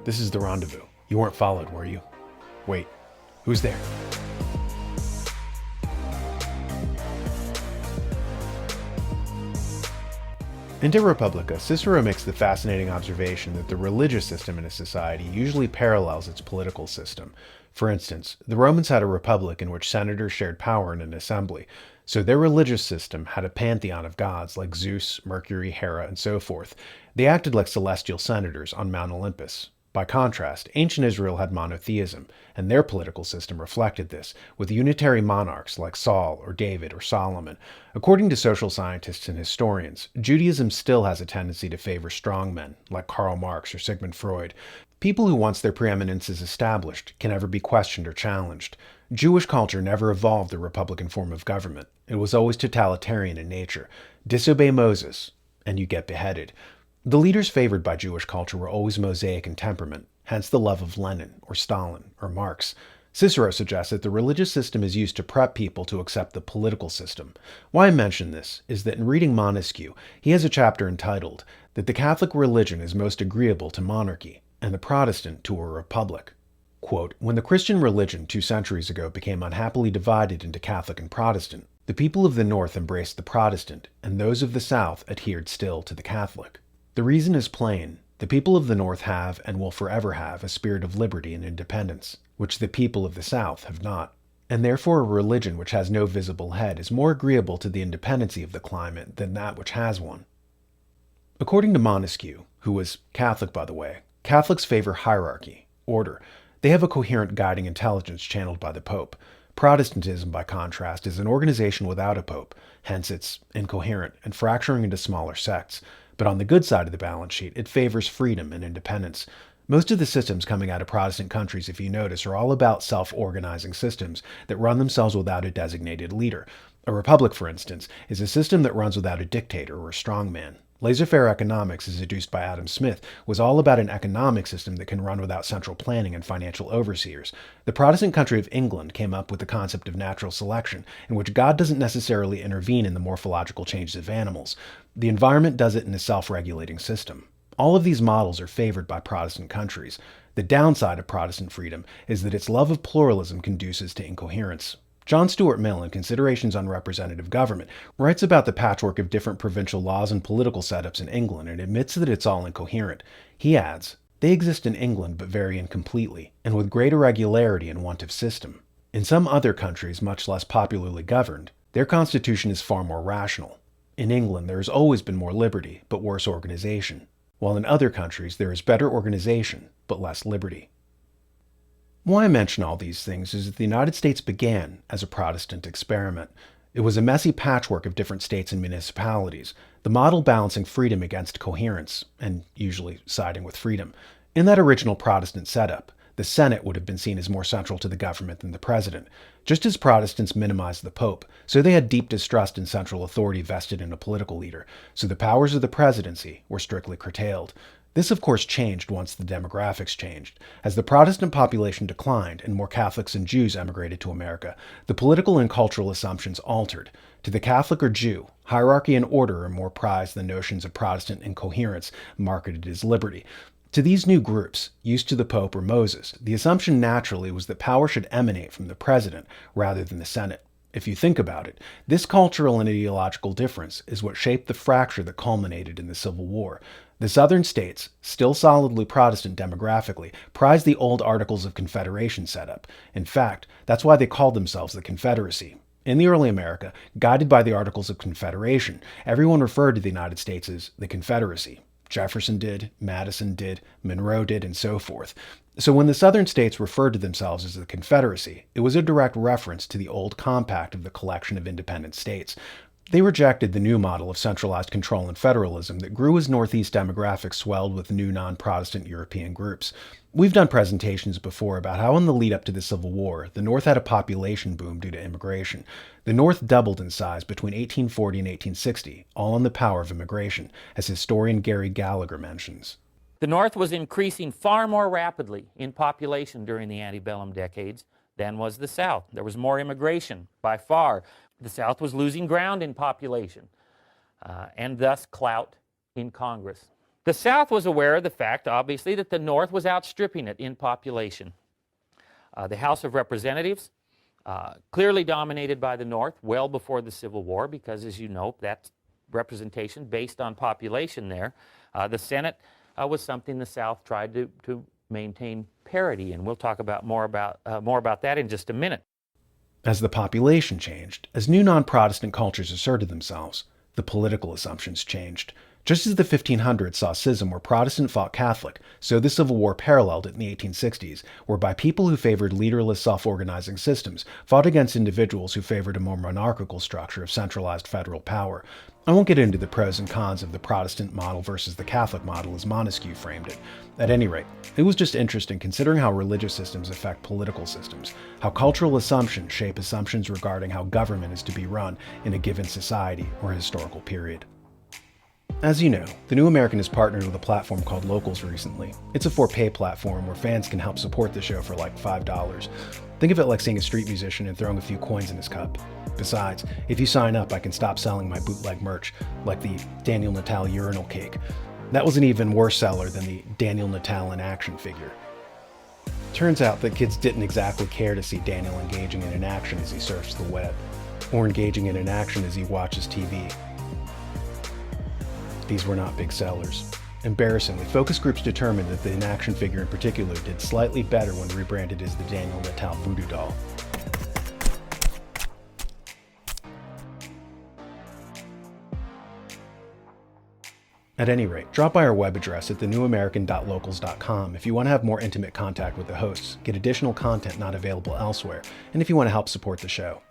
This is the rendezvous. You weren't followed, were you? Wait, who's there? In De Republica, Cicero makes the fascinating observation that the religious system in a society usually parallels its political system. For instance, the Romans had a republic in which senators shared power in an assembly, so their religious system had a pantheon of gods like Zeus, Mercury, Hera, and so forth. They acted like celestial senators on Mount Olympus. By contrast, ancient Israel had monotheism, and their political system reflected this, with unitary monarchs like Saul or David or Solomon. According to social scientists and historians, Judaism still has a tendency to favor strongmen, like Karl Marx or Sigmund Freud. People who, once their preeminence is established, can never be questioned or challenged. Jewish culture never evolved the republican form of government. It was always totalitarian in nature. Disobey Moses, and you get beheaded. The leaders favored by Jewish culture were always Mosaic in temperament, hence the love of Lenin or Stalin or Marx. Cicero suggests that the religious system is used to prep people to accept the political system. Why I mention this is that in reading Montesquieu, he has a chapter entitled that the Catholic religion is most agreeable to monarchy, and the Protestant to a republic. Quote, when the Christian religion 2 centuries ago became unhappily divided into Catholic and Protestant, the people of the North embraced the Protestant, and those of the South adhered still to the Catholic. The reason is plain. The people of the North have and will forever have a spirit of liberty and independence, which the people of the South have not. And therefore a religion which has no visible head is more agreeable to the independency of the climate than that which has one. According to Montesquieu, who was Catholic by the way, Catholics favor hierarchy, order. They have a coherent guiding intelligence channeled by the Pope. Protestantism, by contrast, is an organization without a pope, hence it's incoherent and fracturing into smaller sects. But on the good side of the balance sheet, it favors freedom and independence. Most of the systems coming out of Protestant countries, if you notice, are all about self-organizing systems that run themselves without a designated leader. A republic, for instance, is a system that runs without a dictator or a strongman. Laissez-faire economics, as deduced by Adam Smith, was all about an economic system that can run without central planning and financial overseers. The Protestant country of England came up with the concept of natural selection, in which God doesn't necessarily intervene in the morphological changes of animals. The environment does it in a self-regulating system. All of these models are favored by Protestant countries. The downside of Protestant freedom is that its love of pluralism conduces to incoherence. John Stuart Mill, in Considerations on Representative Government, writes about the patchwork of different provincial laws and political setups in England and admits that it's all incoherent. He adds, they exist in England but vary incompletely, and with great irregularity and want of system. In some other countries, much less popularly governed, their constitution is far more rational. In England, there has always been more liberty, but worse organization, while in other countries there is better organization, but less liberty. Why I mention all these things is that the United States began as a Protestant experiment. It was a messy patchwork of different states and municipalities, the model balancing freedom against coherence, and usually siding with freedom. In that original Protestant setup, the Senate would have been seen as more central to the government than the president. Just as Protestants minimized the Pope, so they had deep distrust in central authority vested in a political leader, so the powers of the presidency were strictly curtailed. This, of course, changed once the demographics changed. As the Protestant population declined and more Catholics and Jews emigrated to America, the political and cultural assumptions altered. To the Catholic or Jew, hierarchy and order are more prized than notions of Protestant incoherence marketed as liberty. To these new groups, used to the Pope or Moses, the assumption naturally was that power should emanate from the president rather than the Senate. If you think about it, this cultural and ideological difference is what shaped the fracture that culminated in the Civil War. The southern states, still solidly Protestant demographically, prized the old Articles of Confederation setup. In fact, that's why they called themselves the Confederacy. In the early America, guided by the Articles of Confederation, everyone referred to the United States as the Confederacy. Jefferson did, Madison did, Monroe did, and so forth. So when the southern states referred to themselves as the Confederacy, it was a direct reference to the old compact of the collection of independent states. They rejected the new model of centralized control and federalism that grew as Northeast demographics swelled with new non-Protestant European groups. We've done presentations before about how in the lead up to the Civil War, the North had a population boom due to immigration. The North doubled in size between 1840 and 1860, all on the power of immigration, as historian Gary Gallagher mentions. The North was increasing far more rapidly in population during the antebellum decades than was the South. There was more immigration by far. The South was losing ground in population and thus clout in Congress. The South was aware of the fact, obviously, that the North was outstripping it in population. The House of Representatives, clearly dominated by the North well before the Civil War, because, as you know, that's representation based on population there. The Senate was something the South tried to maintain parity, and we'll talk about more about that in just a minute. As the population changed, as new non-Protestant cultures asserted themselves, the political assumptions changed. Just as the 1500s saw schism where Protestant fought Catholic, so the Civil War paralleled it in the 1860s, whereby people who favored leaderless self-organizing systems fought against individuals who favored a more monarchical structure of centralized federal power. I won't get into the pros and cons of the Protestant model versus the Catholic model as Montesquieu framed it. At any rate, it was just interesting considering how religious systems affect political systems, how cultural assumptions shape assumptions regarding how government is to be run in a given society or historical period. As you know, The New American has partnered with a platform called Locals recently. It's a for-pay platform where fans can help support the show for like $5. Think of it like seeing a street musician and throwing a few coins in his cup. Besides, if you sign up, I can stop selling my bootleg merch, like the Daniel Natal urinal cake. That was an even worse seller than the Daniel Natal in action figure. Turns out that kids didn't exactly care to see Daniel engaging in an action as he surfs the web, or engaging in an action as he watches TV. These were not big sellers. Embarrassingly, focus groups determined that the in-action figure in particular did slightly better when rebranded as the Daniel Natal Voodoo Doll. At any rate, drop by our web address at thenewamerican.locals.com if you want to have more intimate contact with the hosts, get additional content not available elsewhere, and if you want to help support the show.